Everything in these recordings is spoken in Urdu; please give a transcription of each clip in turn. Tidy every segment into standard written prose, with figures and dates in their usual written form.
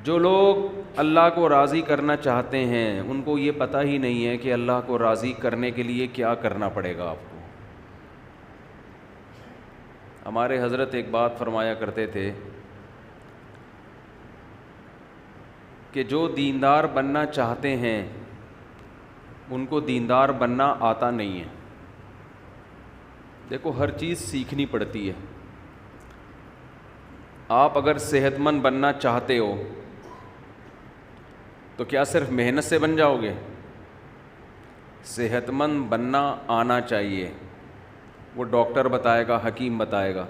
جو لوگ اللہ کو راضی کرنا چاہتے ہیں ان کو یہ پتہ ہی نہیں ہے کہ اللہ کو راضی کرنے کے لیے کیا کرنا پڑے گا آپ کو. ہمارے حضرت ایک بات فرمایا کرتے تھے کہ جو دیندار بننا چاہتے ہیں ان کو دیندار بننا آتا نہیں ہے. دیکھو ہر چیز سیکھنی پڑتی ہے. آپ اگر صحت مند بننا چاہتے ہو تو کیا صرف محنت سے بن جاؤ گے؟ صحت مند بننا آنا چاہیے. وہ ڈاکٹر بتائے گا، حکیم بتائے گا،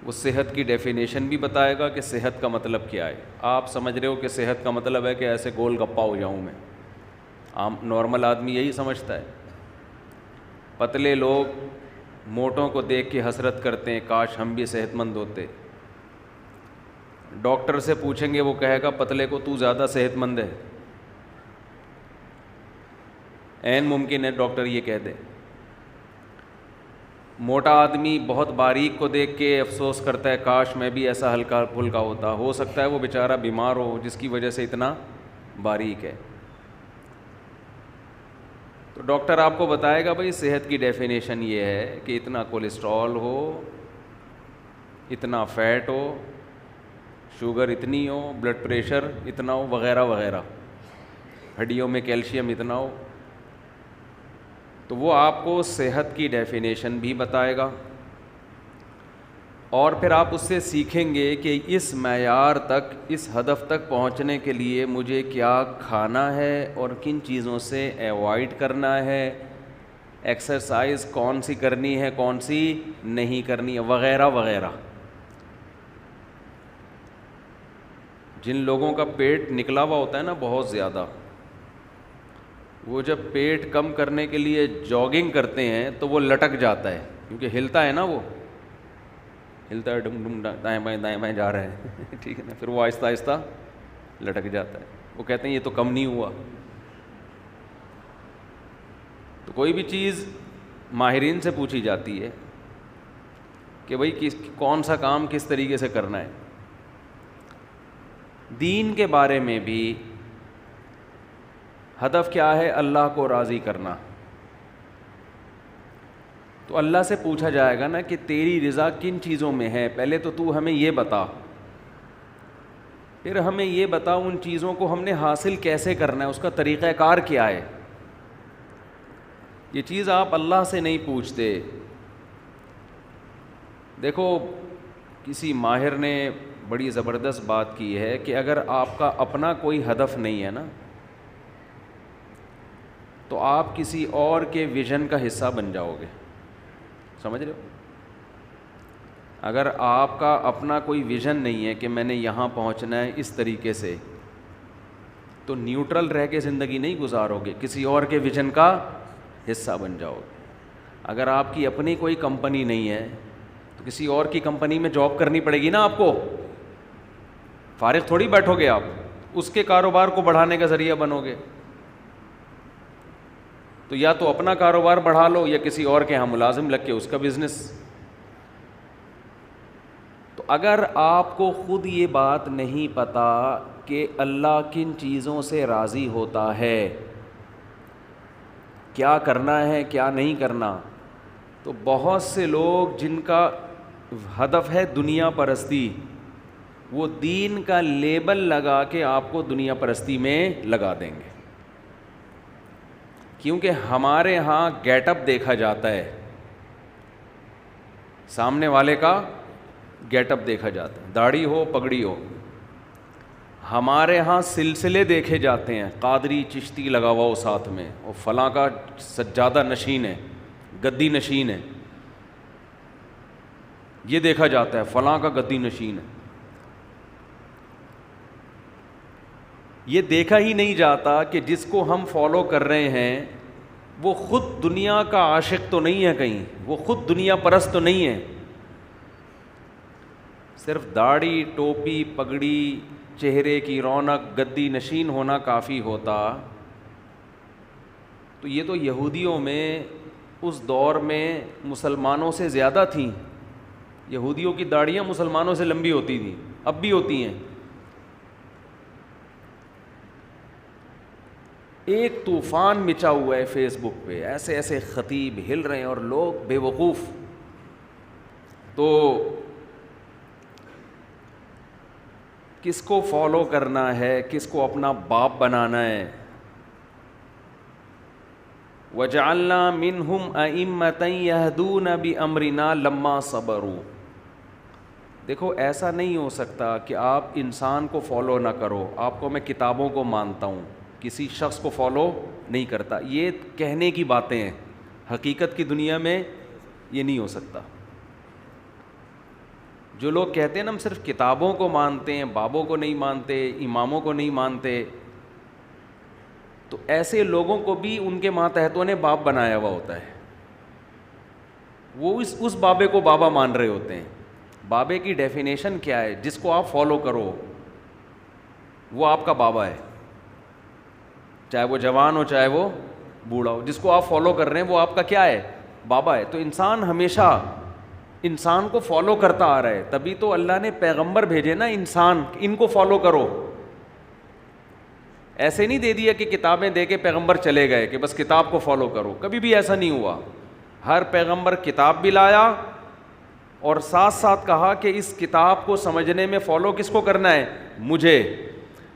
وہ صحت کی ڈیفینیشن بھی بتائے گا کہ صحت کا مطلب کیا ہے. آپ سمجھ رہے ہو کہ صحت کا مطلب ہے کہ ایسے گول گپا ہو جاؤں میں. عام نارمل آدمی یہی سمجھتا ہے. پتلے لوگ موٹوں کو دیکھ کے حسرت کرتے ہیں کاش ہم بھی صحت مند ہوتے. ڈاکٹر سے پوچھیں گے وہ کہے گا پتلے کو تو زیادہ صحت مند ہے. عین ممکن ہے ڈاکٹر یہ کہہ دے. موٹا آدمی بہت باریک کو دیکھ کے افسوس کرتا ہے کاش میں بھی ایسا ہلکا پھلکا ہوتا. ہو سکتا ہے وہ بیچارہ بیمار ہو جس کی وجہ سے اتنا باریک ہے. تو ڈاکٹر آپ کو بتائے گا بھائی صحت کی ڈیفینیشن یہ ہے کہ اتنا کولیسٹرول ہو، اتنا فیٹ ہو، شوگر اتنی ہو، بلڈ پریشر اتنا ہو، وغیرہ وغیرہ، ہڈیوں میں کیلشیم اتنا ہو. تو وہ آپ کو صحت کی ڈیفینیشن بھی بتائے گا اور پھر آپ اس سے سیکھیں گے کہ اس معیار تک، اس ہدف تک پہنچنے کے لیے مجھے کیا کھانا ہے اور کن چیزوں سے ایوائڈ کرنا ہے، ایکسرسائز کون سی کرنی ہے کون سی نہیں کرنی ہے، وغیرہ وغیرہ. جن لوگوں کا پیٹ نکلا ہوا ہوتا ہے نا بہت زیادہ، وہ جب پیٹ کم کرنے کے لیے جاگنگ کرتے ہیں تو وہ لٹک جاتا ہے کیونکہ ہلتا ہے نا، وہ ہلتا ہے، ڈم ڈم دائیں بائیں جا رہے ہیں ٹھیک ہے نا. پھر وہ آہستہ آہستہ لٹک جاتا ہے. وہ کہتے ہیں یہ تو کم نہیں ہوا. تو کوئی بھی چیز ماہرین سے پوچھی جاتی ہے کہ بھئی کون سا کام کس طریقے سے کرنا ہے. دین کے بارے میں بھی ہدف کیا ہے؟ اللہ کو راضی کرنا. تو اللہ سے پوچھا جائے گا نا کہ تیری رضا کن چیزوں میں ہے، پہلے تو ہمیں یہ بتا، پھر ہمیں یہ بتا ان چیزوں کو ہم نے حاصل کیسے کرنا ہے، اس کا طریقہ کار کیا ہے. یہ چیز آپ اللہ سے نہیں پوچھتے. دیکھو کسی ماہر نے بڑی زبردست بات کی ہے کہ اگر آپ کا اپنا کوئی ہدف نہیں ہے نا تو آپ کسی اور کے ویژن کا حصہ بن جاؤ گے. سمجھ رہے ہو؟ اگر آپ کا اپنا کوئی ویژن نہیں ہے کہ میں نے یہاں پہنچنا ہے اس طریقے سے، تو نیوٹرل رہ کے زندگی نہیں گزارو گے، کسی اور کے ویژن کا حصہ بن جاؤ گے. اگر آپ کی اپنی کوئی کمپنی نہیں ہے تو کسی اور کی کمپنی میں جاب کرنی پڑے گی نا آپ کو. فارغ تھوڑی بیٹھو گے آپ، اس کے کاروبار کو بڑھانے کا ذریعہ بنو گے. تو یا تو اپنا کاروبار بڑھا لو یا کسی اور کے ہاں ملازم لگ کے اس کا بزنس. تو اگر آپ کو خود یہ بات نہیں پتہ کہ اللہ کن چیزوں سے راضی ہوتا ہے، کیا کرنا ہے کیا نہیں کرنا، تو بہت سے لوگ جن کا ہدف ہے دنیا پرستی، وہ دین کا لیبل لگا کے آپ کو دنیا پرستی میں لگا دیں گے. کیونکہ ہمارے ہاں گیٹ اپ دیکھا جاتا ہے، سامنے والے کا گیٹ اپ دیکھا جاتا ہے، داڑھی ہو پگڑی ہو. ہمارے ہاں سلسلے دیکھے جاتے ہیں، قادری چشتی لگا ہوا ہو ساتھ میں، اور فلاں کا سجادہ نشین ہے، گدی نشین ہے، یہ دیکھا جاتا ہے فلاں کا گدی نشین ہے. یہ دیکھا ہی نہیں جاتا کہ جس کو ہم فالو کر رہے ہیں وہ خود دنیا کا عاشق تو نہیں ہے، کہیں وہ خود دنیا پرست تو نہیں ہے. صرف داڑھی ٹوپی پگڑی چہرے کی رونق گدی نشین ہونا کافی ہوتا تو یہ تو یہودیوں میں اس دور میں مسلمانوں سے زیادہ تھیں. یہودیوں کی داڑھیاں مسلمانوں سے لمبی ہوتی تھیں، اب بھی ہوتی ہیں. ایک طوفان مچا ہوا ہے فیس بک پہ، ایسے ایسے خطیب ہل رہے ہیں اور لوگ بے وقوف. تو کس کو فالو کرنا ہے، کس کو اپنا باپ بنانا ہے؟ وَجَعَلْنَا مِنْهُمْ أَئِمَّةً يَهْدُونَ بِأَمْرِنَا لَمَّا صَبَرُوا. دیکھو ایسا نہیں ہو سکتا کہ آپ انسان کو فالو نہ کرو. آپ کو میں کتابوں کو مانتا ہوں، کسی شخص کو فالو نہیں کرتا. یہ کہنے کی باتیں ہیں، حقیقت کی دنیا میں یہ نہیں ہو سکتا. جو لوگ کہتے ہیں نا ہم صرف کتابوں کو مانتے ہیں، بابوں کو نہیں مانتے، اماموں کو نہیں مانتے، تو ایسے لوگوں کو بھی ان کے ماتحتوں نے باپ بنایا ہوا ہوتا ہے. وہ اس بابے کو بابا مان رہے ہوتے ہیں. بابے کی ڈیفینیشن کیا ہے؟ جس کو آپ فالو کرو وہ آپ کا بابا ہے، چاہے وہ جوان ہو چاہے وہ بوڑھا ہو. جس کو آپ فالو کر رہے ہیں وہ آپ کا کیا ہے؟ بابا ہے. تو انسان ہمیشہ انسان کو فالو کرتا آ رہا ہے. تبھی تو اللہ نے پیغمبر بھیجے نا انسان، ان کو فالو کرو. ایسے نہیں دے دیا کہ کتابیں دے کے پیغمبر چلے گئے کہ بس کتاب کو فالو کرو. کبھی بھی ایسا نہیں ہوا. ہر پیغمبر کتاب بھی لایا اور ساتھ ساتھ کہا کہ اس کتاب کو سمجھنے میں فالو کس کو کرنا ہے؟ مجھے.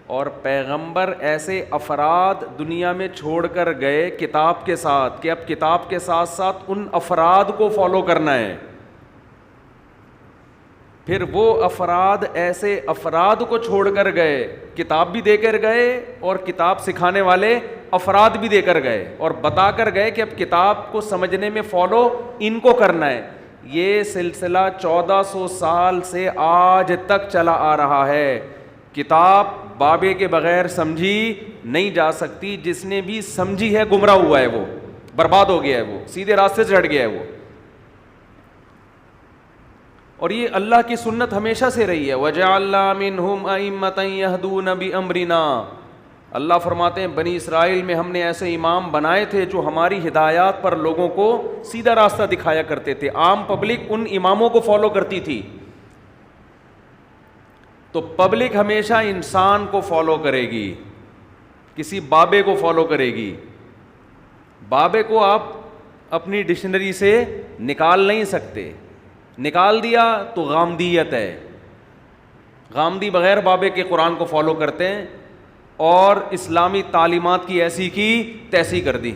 اور پیغمبر ایسے افراد دنیا میں چھوڑ کر گئے کتاب کے ساتھ کہ اب کتاب کے ساتھ ساتھ ان افراد کو فالو کرنا ہے. پھر وہ افراد ایسے افراد کو چھوڑ کر گئے، کتاب بھی دے کر گئے اور کتاب سکھانے والے افراد بھی دے کر گئے اور بتا کر گئے کہ اب کتاب کو سمجھنے میں فالو ان کو کرنا ہے. یہ سلسلہ 1400 سال سے آج تک چلا آ رہا ہے. کتاب بابے کے بغیر سمجھی نہیں جا سکتی. جس نے بھی سمجھی ہے گمراہ ہوا ہے، وہ برباد ہو گیا ہے، وہ سیدھے راستے سے ہٹ گیا ہے وہ. اور یہ اللہ کی سنت ہمیشہ سے رہی ہے. وَجَعَلْنَا مِنْهُمْ أَئِمَّةً يَهْدُونَ بِأَمْرِنَا. اللہ فرماتے ہیں بنی اسرائیل میں ہم نے ایسے امام بنائے تھے جو ہماری ہدایات پر لوگوں کو سیدھا راستہ دکھایا کرتے تھے. عام پبلک ان اماموں کو فالو کرتی تھی. تو پبلک ہمیشہ انسان کو فالو کرے گی، کسی بابے کو فالو کرے گی. بابے کو آپ اپنی ڈکشنری سے نکال نہیں سکتے. نکال دیا تو غامدیت ہے. غامدی بغیر بابے کے قرآن کو فالو کرتے ہیں اور اسلامی تعلیمات کی ایسی کی تیسی کر دی.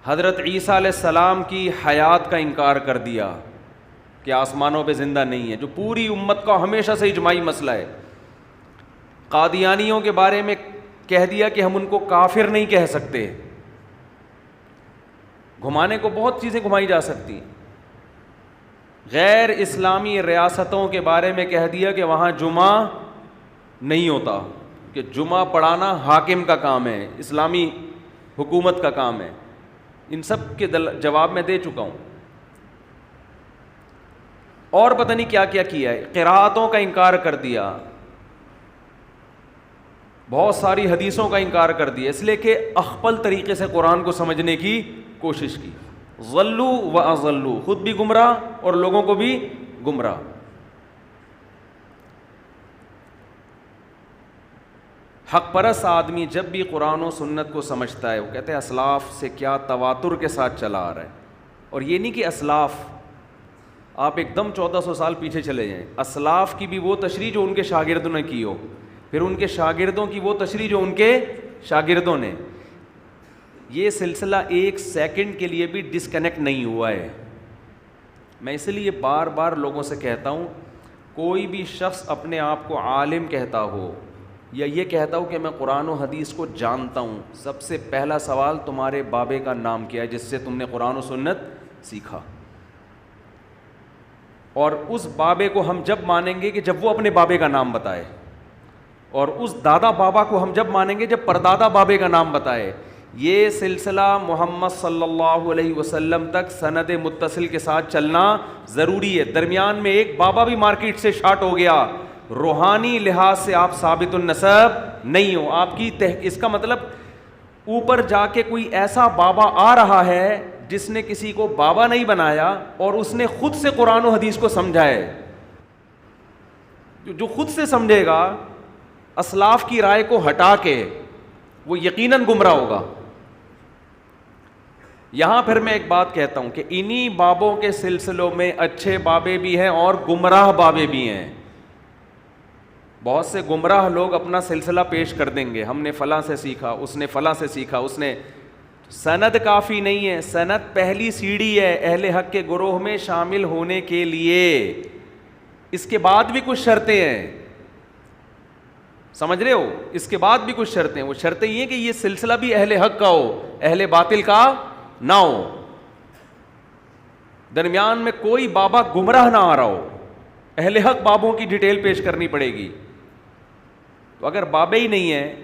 حضرت عیسیٰ علیہ السلام کی حیات کا انکار کر دیا کہ آسمانوں پہ زندہ نہیں ہے، جو پوری امت کا ہمیشہ سے اجماعی مسئلہ ہے. قادیانیوں کے بارے میں کہہ دیا کہ ہم ان کو کافر نہیں کہہ سکتے. گھمانے کو بہت چیزیں گھمائی جا سکتی. غیر اسلامی ریاستوں کے بارے میں کہہ دیا کہ وہاں جمعہ نہیں ہوتا، کہ جمعہ پڑھانا حاکم کا کام ہے، اسلامی حکومت کا کام ہے. ان سب کے جواب میں دے چکا ہوں. اور پتہ نہیں کیا کیا کیا ہے. قراءتوں کا انکار کر دیا، بہت ساری حدیثوں کا انکار کر دیا، اس لیے کہ اخپل طریقے سے قرآن کو سمجھنے کی کوشش کی. ضلوا و اضلوا، خود بھی گمراہ اور لوگوں کو بھی گمراہ. حق پرست آدمی جب بھی قرآن و سنت کو سمجھتا ہے وہ کہتے ہیں اسلاف سے کیا تواتر کے ساتھ چلا آ رہا ہے. اور یہ نہیں کہ اسلاف آپ ایک دم 1400 سال پیچھے چلے جائیں. اسلاف کی بھی وہ تشریح جو ان کے شاگردوں نے کی ہو، پھر ان کے شاگردوں کی وہ تشریح جو ان کے شاگردوں نے. یہ سلسلہ ایک سیکنڈ کے لیے بھی ڈسکنیکٹ نہیں ہوا ہے. میں اس لیے بار بار لوگوں سے کہتا ہوں، کوئی بھی شخص اپنے آپ کو عالم کہتا ہو یا یہ کہتا ہو کہ میں قرآن و حدیث کو جانتا ہوں، سب سے پہلا سوال تمہارے بابے کا نام کیا ہے جس سے تم نے قرآن و سنت سیکھا. اور اس بابے کو ہم جب مانیں گے کہ جب وہ اپنے بابے کا نام بتائے، اور اس دادا بابا کو ہم جب مانیں گے جب پردادا بابے کا نام بتائے. یہ سلسلہ محمد صلی اللہ علیہ وسلم تک سند متصل کے ساتھ چلنا ضروری ہے. درمیان میں ایک بابا بھی مارکیٹ سے شارٹ ہو گیا، روحانی لحاظ سے آپ ثابت النسب نہیں ہو. آپ کی اس کا مطلب اوپر جا کے کوئی ایسا بابا آ رہا ہے جس نے کسی کو بابا نہیں بنایا اور اس نے خود سے قرآن و حدیث کو سمجھا ہے. جو خود سے سمجھے گا اسلاف کی رائے کو ہٹا کے وہ یقیناً گمراہ ہوگا. یہاں پھر میں ایک بات کہتا ہوں کہ انہی بابوں کے سلسلوں میں اچھے بابے بھی ہیں اور گمراہ بابے بھی ہیں. بہت سے گمراہ لوگ اپنا سلسلہ پیش کر دیں گے, ہم نے فلاں سے سیکھا, اس نے فلاں سے سیکھا, اس نے. سند کافی نہیں ہے, سند پہلی سیڑھی ہے اہل حق کے گروہ میں شامل ہونے کے لیے. اس کے بعد بھی کچھ شرطیں ہیں, سمجھ رہے ہو, اس کے بعد بھی کچھ شرطیں. وہ شرطیں یہ ہیں کہ یہ سلسلہ بھی اہل حق کا ہو, اہل باطل کا نہ ہو, درمیان میں کوئی بابا گمراہ نہ آ رہا ہو. اہل حق بابوں کی ڈیٹیل پیش کرنی پڑے گی. تو اگر بابے ہی نہیں ہیں,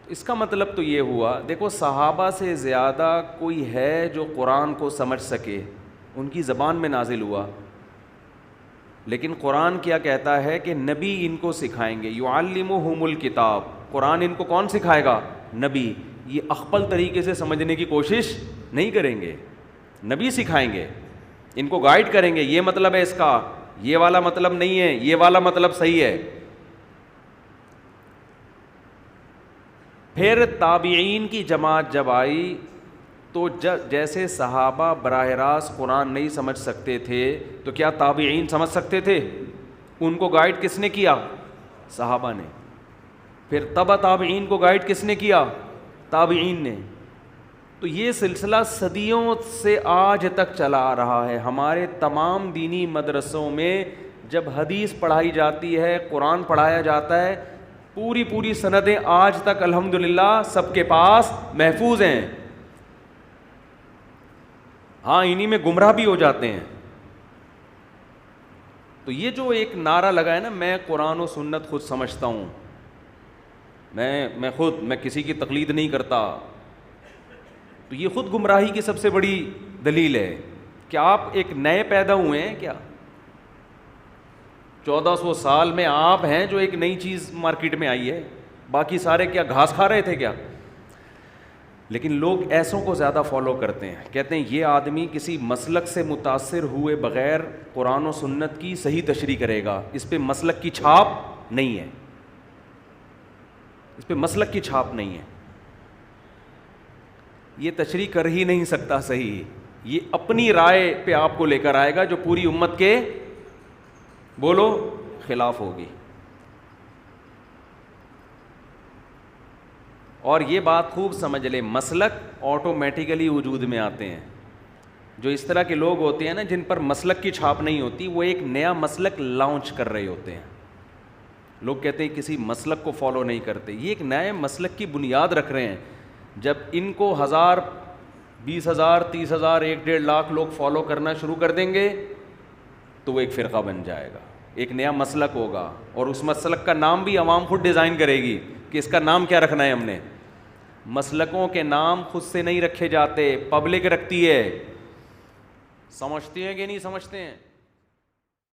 اس کا مطلب تو یہ ہوا, دیکھو صحابہ سے زیادہ کوئی ہے جو قرآن کو سمجھ سکے, ان کی زبان میں نازل ہوا. لیکن قرآن کیا کہتا ہے کہ نبی ان کو سکھائیں گے. یعلمہم الکتاب, قرآن ان کو کون سکھائے گا؟ نبی. یہ اخپل طریقے سے سمجھنے کی کوشش نہیں کریں گے, نبی سکھائیں گے, ان کو گائیڈ کریں گے. یہ مطلب ہے اس کا, یہ والا مطلب نہیں ہے, یہ والا مطلب صحیح ہے. پھر تابعین کی جماعت جب آئی تو جیسے صحابہ براہ راست قرآن نہیں سمجھ سکتے تھے, تو کیا تابعین سمجھ سکتے تھے؟ ان کو گائیڈ کس نے کیا؟ صحابہ نے. پھر تبع تابعین کو گائیڈ کس نے کیا؟ تابعین نے. تو یہ سلسلہ صدیوں سے آج تک چلا آ رہا ہے. ہمارے تمام دینی مدرسوں میں جب حدیث پڑھائی جاتی ہے, قرآن پڑھایا جاتا ہے, پوری سندیں آج تک الحمدللہ سب کے پاس محفوظ ہیں. ہاں انہی میں گمراہ بھی ہو جاتے ہیں. تو یہ جو ایک نعرہ لگا ہے نا, میں قرآن و سنت خود سمجھتا ہوں, میں کسی کی تقلید نہیں کرتا, تو یہ خود گمراہی کی سب سے بڑی دلیل ہے. کہ آپ ایک نئے پیدا ہوئے ہیں کیا؟ 1400 سال میں آپ ہیں جو ایک نئی چیز مارکیٹ میں آئی ہے, باقی سارے کیا گھاس کھا رہے تھے کیا؟ لیکن لوگ ایسوں کو زیادہ فالو کرتے ہیں, کہتے ہیں یہ آدمی کسی مسلک سے متاثر ہوئے بغیر قرآن و سنت کی صحیح تشریح کرے گا, اس پہ مسلک کی چھاپ نہیں ہے, اس پہ مسلک کی چھاپ نہیں ہے, یہ تشریح کر ہی نہیں سکتا صحیح, یہ اپنی رائے پہ آپ کو لے کر آئے گا جو پوری امت کے بولو خلاف ہوگی. اور یہ بات خوب سمجھ لیں, مسلک آٹومیٹیکلی وجود میں آتے ہیں. جو اس طرح کے لوگ ہوتے ہیں نا جن پر مسلک کی چھاپ نہیں ہوتی, وہ ایک نیا مسلک لانچ کر رہے ہوتے ہیں. لوگ کہتے ہیں کسی مسلک کو فالو نہیں کرتے, یہ ایک نئے مسلک کی بنیاد رکھ رہے ہیں. جب ان کو 1000 20,000 30,000 1.5 لاکھ لوگ فالو کرنا شروع کر دیں گے تو وہ ایک فرقہ بن جائے گا, ایک نیا مسلک ہوگا, اور اس مسلک کا نام بھی عوام خود ڈیزائن کرے گی کہ اس کا نام کیا رکھنا ہے ہم نے. مسلکوں کے نام خود سے نہیں رکھے جاتے, پبلک رکھتی ہے. سمجھتے ہیں کہ نہیں سمجھتے ہیں؟